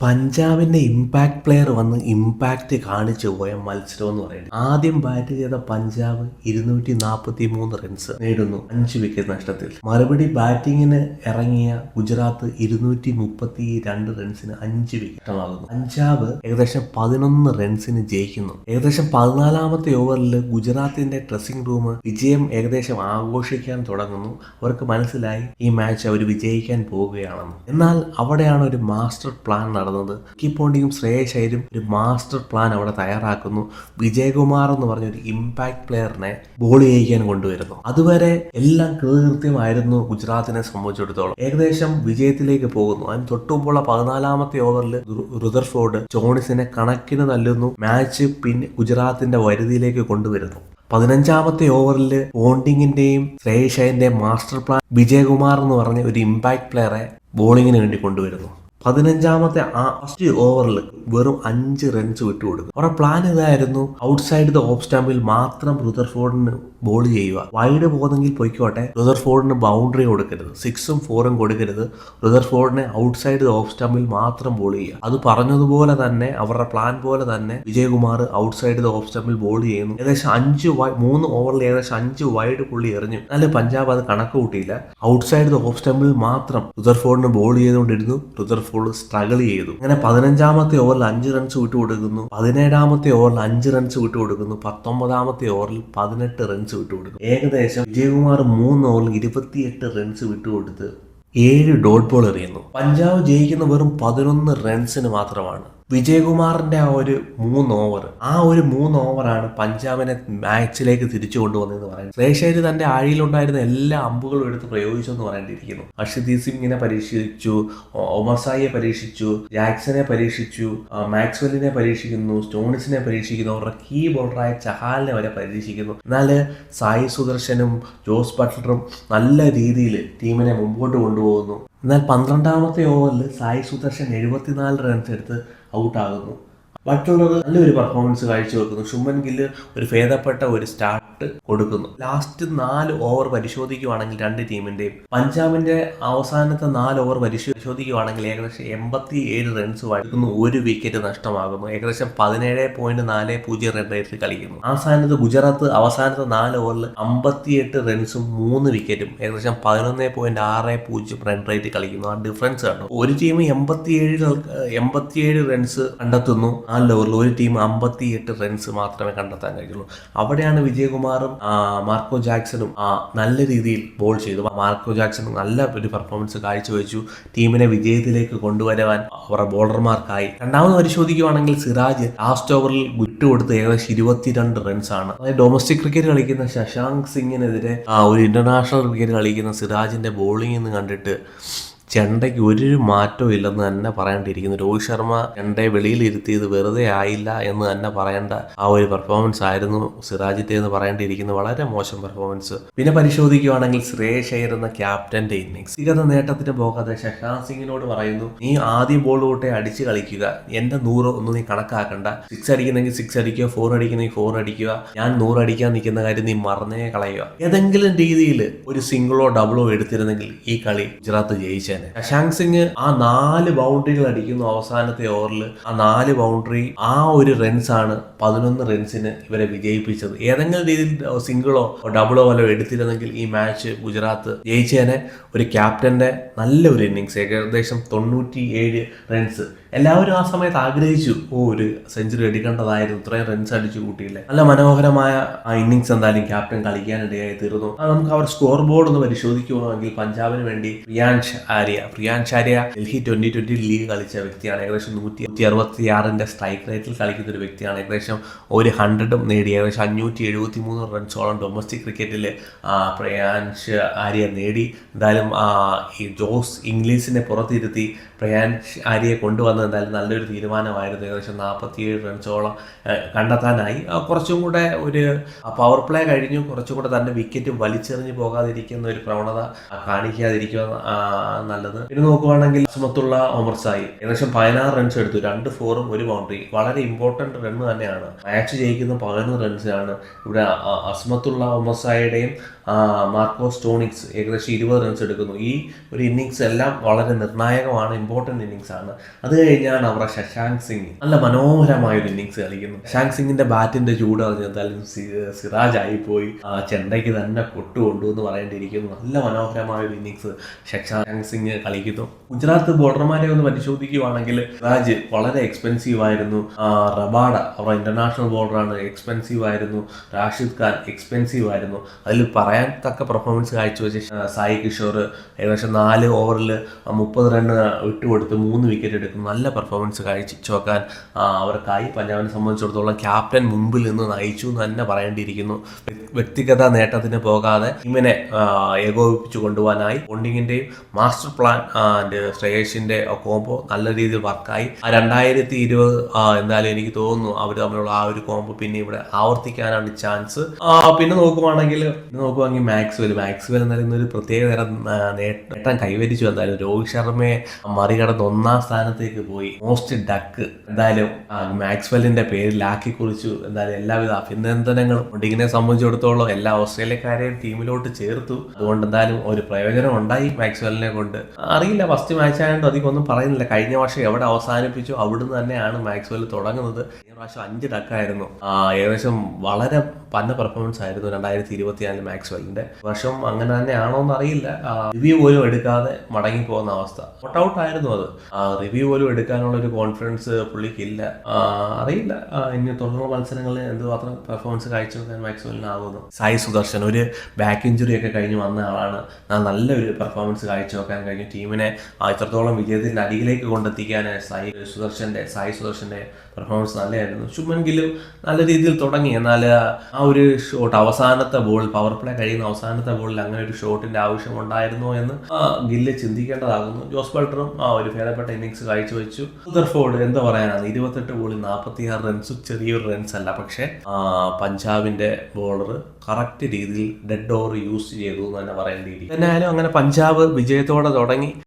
പഞ്ചാബിന്റെ impact player വന്ന് impact കാണിച്ചു പോയ മത്സരം എന്ന് പറയുന്നത് ആദ്യം ബാറ്റ് ചെയ്ത പഞ്ചാബ് 243 റൺസ് നേടുന്നു 5 വിക്കറ്റ് നഷ്ടത്തിൽ. മറുപടി ബാറ്റിങ്ങിന് ഇറങ്ങിയ ഗുജറാത്ത് 232 റൺസിന് 5 വിക്കറ്റ് നഷ്ടമാകുന്നു. പഞ്ചാബ് ഏകദേശം 11 റൺസിന് ജയിക്കുന്നു. ഏകദേശം 14ാമത്തെ ഓവറിൽ ഗുജറാത്തിന്റെ ഡ്രസ്സിംഗ് റൂം വിജയം ഏകദേശം ആഘോഷിക്കാൻ തുടങ്ങുന്നു. അവർക്ക് മനസ്സിലായി ഈ മാച്ച് അവർ വിജയിക്കാൻ പോവുകയാണെന്ന്. എന്നാൽ അവിടെയാണ് ഒരു മാസ്റ്റർ പ്ലാൻ നടന്നത്. റിക്കി പോണ്ടിങ്ങും ശ്രേയസ് അയ്യരും ഒരു മാസ്റ്റർ പ്ലാൻ അവിടെ തയ്യാറാക്കുന്നു. വിജയകുമാർ എന്ന് പറഞ്ഞ ഒരു ഇമ്പാക്ട് പ്ലെയറിനെ ബോൾ ചെയ്യിക്കാൻ കൊണ്ടുവരുന്നു. അതുവരെ എല്ലാം കൃത്യമായിരുന്നു ഗുജറാത്തിനെ സംബന്ധിച്ചിടത്തോളം. ഏകദേശം വിജയത്തിലേക്ക് പോകുന്നു. അതിന് തൊട്ടുമുമ്പുള്ള 14ാമത്തെ ഓവറിൽ റുദർഫോർഡ് ജോണിസിനെ കണക്കിന് തല്ലുന്നു. മാച്ച് പിന്നെ ഗുജറാത്തിന്റെ വരുതിയിലേക്ക് കൊണ്ടുവരുന്നു. 15ാമത്തെ ഓവറിൽ പോണ്ടിങ്ങിന്റെയും ശ്രേയസ് അയ്യന്റെയും മാസ്റ്റർ പ്ലാൻ വിജയകുമാർ എന്ന് പറഞ്ഞ ഒരു ഇമ്പാക്ട് പ്ലെയറെ ബോളിങ്ങിന് വേണ്ടി കൊണ്ടുവരുന്നു. 15ാമത്തെ ഫസ്റ്റ് ഓവറിൽ വെറും 5 റൺസ് വിട്ടുകൊടുക്കും. അവരുടെ പ്ലാൻ ഇതായിരുന്നു: ഔട്ട്സൈഡ് ദ ഓഫ് സ്റ്റമ്പിൽ മാത്രം റുദർഫോർഡിന് ബോൾ ചെയ്യുക. വൈഡ് പോകുന്നെങ്കിൽ പൊയ്ക്കോട്ടെ, റുദർഫോർഡിന് ബൗണ്ടറി കൊടുക്കരുത്, 6ഉം 4ഉം കൊടുക്കരുത്. റുദർഫോർഡിനെ ഔട്ട്സൈഡ് ദ ഓഫ് സ്റ്റമ്പിൽ മാത്രം ബോൾ ചെയ്യുക. അത് പറഞ്ഞതുപോലെ തന്നെ അവരുടെ പ്ലാൻ പോലെ തന്നെ വിജയകുമാർ ഔട്ട്സൈഡ് ദ ഓഫ് സ്റ്റമ്പിൽ ബോൾ ചെയ്യുന്നു. ഏകദേശം 3 ഓവറിൽ ഏകദേശം 5 വൈഡ് പുള്ളി എറിഞ്ഞു. എന്നാലും പഞ്ചാബ് അത് കണക്ക് കൂട്ടിയില്ല. ഔട്ട്സൈഡ് ദ ഓഫ് സ്റ്റമ്പിൽ മാത്രം റുദർഫോർഡിന് ബോൾ ചെയ്തുകൊണ്ടിരുന്നു. റുദർഫോർഡ് സ്ട്രഗിൾ ചെയ്തു. അങ്ങനെ 15ാമത്തെ ഓവറിൽ 5 റൺസ് വിട്ടുകൊടുക്കുന്നു. 17ാമത്തെ ഓവറിൽ 5 റൺസ് വിട്ടുകൊടുക്കുന്നു. 19ാമത്തെ ഓവറിൽ 18 റൺസ് വിട്ടുകൊടുക്കുന്നു. ഏകദേശം വിജയകുമാർ 3 ഓവറിൽ 28 റൺസ് വിട്ടുകൊടുത്ത് 7 ഡോട്ട് ബോൾ എറിയുന്നു. പഞ്ചാബ് ജയിക്കുന്ന വെറും 11 റൺസിന് മാത്രമാണ്. വിജയകുമാറിന്റെ ആ ഒരു 3 ഓവറാണ് പഞ്ചാബിനെ മാച്ചിലേക്ക് തിരിച്ചു കൊണ്ടുവന്നതെന്ന് പറയുന്നത്. ശ്രേയസ് അയ്യർ തന്റെ ആഴിയിലുണ്ടായിരുന്ന എല്ലാ അമ്പുകളും എടുത്ത് പ്രയോഗിച്ചു എന്ന് പറയേണ്ടിയിരിക്കുന്നു. അർഷദീപ് സിംഗിനെ പരീക്ഷിച്ചു, ഒമർസായിയെ പരീക്ഷിച്ചു, ജാക്സനെ പരീക്ഷിച്ചു, മാക്സ്വെല്ലിനെ പരീക്ഷിക്കുന്നു, സ്റ്റോണിസിനെ പരീക്ഷിക്കുന്നു, അവരുടെ കീ ബോളറായ ചഹാലിനെ വരെ പരീക്ഷിക്കുന്നു. എന്നാൽ സായി സുദർശനും ജോസ് ബട്ട്ലറും നല്ല രീതിയിൽ ടീമിനെ മുമ്പോട്ട് കൊണ്ടുപോകുന്നു. എന്നാൽ 12ാമത്തെ ഓവറിൽ സായി സുദർശൻ 74 റൺസ് എടുത്ത് ഔട്ടാകുന്നു. ബട്ട്ലർ നല്ലൊരു പെർഫോമൻസ് കാഴ്ചവെക്കുന്നു. ശുഭൻ ഗില്ല് ഒരു ഭേദപ്പെട്ട ഒരു സ്റ്റാർട്ട് കൊടുക്കുന്നു. ലാസ്റ്റ് 4 ഓവർ പരിശോധിക്കുകയാണെങ്കിൽ രണ്ട് ടീമിന്റെയും പഞ്ചാബിന്റെ അവസാനത്തെ 4 ഓവർ പരിശോധിക്കുകയാണെങ്കിൽ ഏകദേശം 87 റൺസ് വഴക്കുന്നു. 1 വിക്കറ്റ് നഷ്ടമാകുന്നു. ഏകദേശം 17.40 റൺ റേറ്റിൽ കളിക്കുന്നു. ആ സ്ഥാനത്ത് ഗുജറാത്ത് അവസാനത്തെ 4 ഓവറിൽ 58 റൺസും 3 വിക്കറ്റും ഏകദേശം 11.60 റൺ റേറ്റ് കളിക്കുന്നു. ആ ഡിഫറൻസ് കണ്ടു. ഒരു ടീം 87 റൺസ് കണ്ടെത്തുന്നു. 4 ഓവറിൽ ഒരു ടീം 58 റൺസ് മാത്രമേ കണ്ടെത്താൻ കഴിയുള്ളൂ. അവിടെയാണ് വിജയകുമാറും മാർക്കോ ജാക്സണും നല്ല രീതിയിൽ ബോൾ ചെയ്തു. മാർക്കോ ജാക്സൺ നല്ല ഒരു പെർഫോമൻസ് കാഴ്ചവെച്ചു. ടീമിനെ വിജയത്തിലേക്ക് കൊണ്ടുവരുവാൻ അവരുടെ ബോളർമാർക്കായി. രണ്ടാമത് പരിശോധിക്കുകയാണെങ്കിൽ സിറാജ് ലാസ്റ്റ് ഓവറിൽ വിട്ടുകൊടുത്ത് ഏകദേശം 22 റൺസാണ്. അതായത് ഡൊമസ്റ്റിക് ക്രിക്കറ്റ് കളിക്കുന്ന ശശാങ്ക് സിംഗിനെതിരെ ഒരു ഇന്റർനാഷണൽ ക്രിക്കറ്റ് കളിക്കുന്ന സിറാജിന്റെ ബോളിംഗ് എന്ന് കണ്ടിട്ട് ചെണ്ടയ്ക്ക് ഒരു മാറ്റവും ഇല്ലെന്ന് തന്നെ പറയേണ്ടിയിരിക്കുന്നു. രോഹിത് ശർമ്മ ചെണ്ടയെ വെളിയിലിരുത്തിയത് വെറുതെ ആയില്ല എന്ന് തന്നെ പറയേണ്ട ആ ഒരു പെർഫോമൻസ് ആയിരുന്നു സിറാജിന്റെ എന്ന് പറയേണ്ടിയിരിക്കുന്നു. വളരെ മോശം പെർഫോമൻസ്. പിന്നെ പരിശോധിക്കുകയാണെങ്കിൽ ശ്രേയസ് അയ്യർ എന്ന ക്യാപ്റ്റന്റെ ഇന്നിംഗ്സ് വ്യക്തിഗത നേട്ടത്തിന് പോകാതെ ശശാങ്ക് സിംഗിനോട് പറയുന്നു: നീ ആദ്യം ബോൾ തൊട്ടേ അടിച്ച് കളിക്കുക, എന്റെ 100 ഒന്നും നീ കണക്കാക്കണ്ട. 6 അടിക്കുന്നെങ്കിൽ 6 അടിക്കുക, 4 അടിക്കുന്നെങ്കിൽ 4 അടിക്കുക. ഞാൻ 100 അടിക്കാൻ നിൽക്കുന്ന കാര്യം നീ മറന്നേ കളയുക. ഏതെങ്കിലും രീതിയിൽ ഒരു സിംഗിളോ ഡബിളോ എടുത്തിരുന്നെങ്കിൽ ഈ കളി ഗുജറാത്ത് ജയിച്ച. ശശാങ്ക് സിംഗ് ആ 4 ബൗണ്ടറികൾ അടിക്കുന്നു അവസാനത്തെ ഓവറിൽ. ആ 4 ബൗണ്ടറി ആ ഒരു റൺസാണ് 11 റൺസിന് ഇവരെ വിജയിപ്പിച്ചത്. ഏതെങ്കിലും രീതിയിൽ സിംഗിളോ ഡബിളോ വല്ലോ എടുത്തിരുന്നെങ്കിൽ ഈ മാച്ച് ഗുജറാത്ത് ജയിച്ചേനെ. ഒരു ക്യാപ്റ്റന്റെ നല്ലൊരു ഇന്നിങ്സ്, ഏകദേശം 97 റൺസ്. എല്ലാവരും ആ സമയത്ത് ആഗ്രഹിച്ചു, ഒരു സെഞ്ചുറി എടുക്കേണ്ടതായിരുന്നു, ഇത്രയും റൺസ് അടിച്ചു കൂട്ടിയില്ലേ. നല്ല മനോഹരമായ ആ ഇന്നിങ്സ് എന്തായാലും ക്യാപ്റ്റൻ കളിക്കാനിടയായി തീർന്നു. നമുക്ക് അവർ സ്കോർ ബോർഡ് ഒന്ന് പരിശോധിക്കുകയാണെങ്കിൽ പഞ്ചാബിന് വേണ്ടി പ്രിയാൻഷ് ആര്യ ഡൽഹി 2020 ലീഗ് കളിച്ച വ്യക്തിയാണ്. ഏകദേശം 166 സ്ട്രൈക്ക് റേറ്റിൽ കളിക്കുന്ന ഒരു വ്യക്തിയാണ്. ഏകദേശം ഒരു 100 നേടി ഏകദേശം 573 റൺസോളം ഡൊമസ്റ്റിക് ക്രിക്കറ്റിൽ പ്രിയാൻഷ് ആര്യ നേടി. എന്തായാലും ഈ ജോസ് ഇംഗ്ലീഷിനെ പുറത്തിരുത്തി പ്രിയാൻഷ് ആര്യയെ കൊണ്ടുവന്നത് എന്തായാലും നല്ലൊരു തീരുമാനമായിരുന്നു. ഏകദേശം 47 റൺസോളം കണ്ടെത്താനായി. കുറച്ചും കൂടെ ഒരു പവർ പ്ലേ കഴിഞ്ഞു കുറച്ചും കൂടെ തന്നെ വിക്കറ്റ് വലിച്ചെറിഞ്ഞ് പോകാതിരിക്കുന്ന ഒരു പ്രവണത കാണിക്കാതിരിക്കുക നല്ലത്. പിന്നെ നോക്കുവാണെങ്കിൽ അസ്മത്തുള്ള ഒമർസായി ഏകദേശം 16 റൺസ് എടുത്തു, 2 4ഉം 1 ബൗണ്ടറി. വളരെ ഇമ്പോർട്ടന്റ് റൺ തന്നെയാണ്. മാച്ച് ജയിക്കുന്ന 11 റൺസാണ്. ഇവിടെ അസ്മത്തുള്ള ഒമർസായുടെയും മാർക്കോ സ്റ്റോണിക്സ് ഏകദേശം 20 റൺസ് എടുക്കുന്നു. ഈ ഒരു ഇന്നിങ്സ് എല്ലാം വളരെ നിർണായകമാണ്, ഇമ്പോർട്ടന്റ് ഇന്നിങ്സ് ആണ്. അത് കഴിഞ്ഞാണ് അവരുടെ ശശാങ്ക് സിംഗ് നല്ല മനോഹരമായ ഒരു ഇന്നിങ്സ് കളിക്കുന്നു. ശശാങ്ക് സിംഗിന്റെ ബാറ്റിന്റെ ചൂട് അറിഞ്ഞാലും സിറാജ് ആയിപ്പോയി, ചെണ്ടയ്ക്ക് തന്നെ കൊണ്ടുവന്നു എന്ന് പറയേണ്ടിയിരിക്കുന്നു. നല്ല മനോഹരമായ ഒരു ഇന്നിങ്സ് ശശാങ്ക് സിംഗ് കളിക്കുന്നു. ഗുജറാത്ത് ബോളർമാരെ ഒന്ന് പരിശോധിക്കുകയാണെങ്കിൽ സിറാജ് വളരെ എക്സ്പെൻസീവ് ആയിരുന്നു, റബാഡ അവരുടെ ഇന്റർനാഷണൽ ബോളറാണ്, എക്സ്പെൻസീവ് ആയിരുന്നു, റാഷിദ് ഖാൻ എക്സ്പെൻസീവ് ആയിരുന്നു. അതിൽ പറയാൻ തക്ക പെർഫോമൻസ് കാഴ്ചവെച്ച് സായി കിഷോർ ഏകദേശം 4 ഓവറിൽ 30 റൺ വിട്ടുകൊടുത്ത് 3 വിക്കറ്റ് എടുക്കുന്നു. നല്ല പെർഫോമൻസ് കാഴ്ച വെക്കാൻ അവർക്കായി. പഞ്ചാബിനെ സംബന്ധിച്ചിടത്തോളം ക്യാപ്റ്റൻ മുമ്പിൽ നിന്ന് നയിച്ചു എന്ന് തന്നെ പറയേണ്ടിയിരിക്കുന്നു. വ്യക്തിഗത നേട്ടത്തിന് പോകാതെ ടീമിനെ ഏകോപിപ്പിച്ചു കൊണ്ടുപോകാനായി പോണ്ടിങ്ങിന്റെയും മാസ്റ്റർ പ്ലാൻ ശ്രേയസിന്റെ കോംബോ നല്ല രീതിയിൽ വർക്കായി. 2020 എന്തായാലും എനിക്ക് തോന്നുന്നു അവർ തമ്മിലുള്ള ആ ഒരു കോംബോ പിന്നെ ഇവിടെ ആവർത്തിക്കാനാണ് ചാൻസ്. പിന്നെ നോക്കുവാണെങ്കിൽ മാക്സ്വെൽ എന്തായാലും ഇന്നൊരു പ്രത്യേക തരം നേട്ടം കൈവരിച്ചു. എന്തായാലും രോഹിത് ശർമ്മയെ മറികടന്ന് 1ാം സ്ഥാനത്തേക്ക് പോയി. മോസ്റ്റ് ഡക്ക് എന്തായാലും മാക്സ്വെല്ലിന്റെ പേരിലാക്കി കുറിച്ചു. എന്തായാലും എല്ലാവിധ അഭിനന്ദനങ്ങളും. പോണ്ടിങ്ങിനെ സംബന്ധിച്ചിടത്തോളം എല്ലാ ഓസ്ട്രേലിയക്കാരെയും ടീമിലോട്ട് ചേർത്തു. അതുകൊണ്ട് എന്തായാലും ഒരു പ്രയോജനം ഉണ്ടായി മാക്സ്വെല്ലിനെ കൊണ്ട്. അറിയില്ല, ഫസ്റ്റ് മാച്ച് ആയതുകൊണ്ട് അധികം ഒന്നും പറയുന്നില്ല. കഴിഞ്ഞ വർഷം എവിടെ അവസാനിപ്പിച്ചു അവിടുന്ന് തന്നെയാണ് മാക്സ്വെൽ തുടങ്ങുന്നത്. കഴിഞ്ഞ പ്രാവശ്യം 5 ഡക്കായിരുന്നു. ഏകദേശം വളരെ പന്ന പെർഫോമൻസ് ആയിരുന്നു 2024 മാക്സ്വെല്ലിന്റെ. വർഷം അങ്ങനെ തന്നെയാണോ എന്ന് അറിയില്ല. റിവ്യൂ പോലും എടുക്കാതെ മടങ്ങിപ്പോകുന്ന അവസ്ഥ. നോട്ട് ഔട്ട് ആയിരുന്നു അത്. റിവ്യൂ പോലും എടുക്കാനുള്ള ഒരു കോൺഫിഡൻസ് പുള്ളിക്കില്ല. അറിയില്ല ഇനി തുടർന്ന മത്സരങ്ങളിൽ എന്തുമാത്രം പെർഫോമൻസ് കാഴ്ചവെക്കാൻ മാക്സ്വെല്ലിനാകുന്നു. സായി സുദർശൻ ഒരു ബാക്ക് ഇഞ്ചുറി ഒക്കെ കഴിഞ്ഞ് വന്ന ആളാണ്. നല്ലൊരു പെർഫോമൻസ് കാഴ്ചവെക്കാൻ കഴിഞ്ഞു. ടീമിനെ ഇത്രത്തോളം വിജയത്തിന്റെ അടിയിലേക്ക് കൊണ്ടെത്തിക്കാൻ സായി സുദർശന്റെ പെർഫോമൻസ് നല്ലതായിരുന്നു. ശുഭ്മൻ ഗില്ലും നല്ല രീതിയിൽ തുടങ്ങി. എന്നാൽ ആ ഒരു ഷോട്ട് അവസാനത്തെ ബോൾ, പവർ പ്ലേ കഴിയുന്ന അവസാനത്തെ ബോളിൽ അങ്ങനെ ഒരു ഷോട്ടിന്റെ ആവശ്യം ഉണ്ടായിരുന്നോ എന്ന് ഗില്ല് ചിന്തിക്കേണ്ടതാകുന്നു. ജോസ് ബട്ട്ലറും ഒരു ഭേദപ്പെട്ട ഇന്നിങ്സ് കാഴ്ചവെച്ചു. റുദർഫോർഡ് എന്താ പറയാനാണ്, 28 ബോളിൽ 46 റൺസ് ചെറിയൊരു റൺസ് അല്ല. പക്ഷെ പഞ്ചാബിന്റെ ബോളർ കറക്റ്റ് രീതിയിൽ ഡെഡ് ഓവർ യൂസ് ചെയ്തു എന്ന് തന്നെ പറയേണ്ടിയിരിക്കും. എന്നാലും അങ്ങനെ പഞ്ചാബ് വിജയത്തോടെ തുടങ്ങി.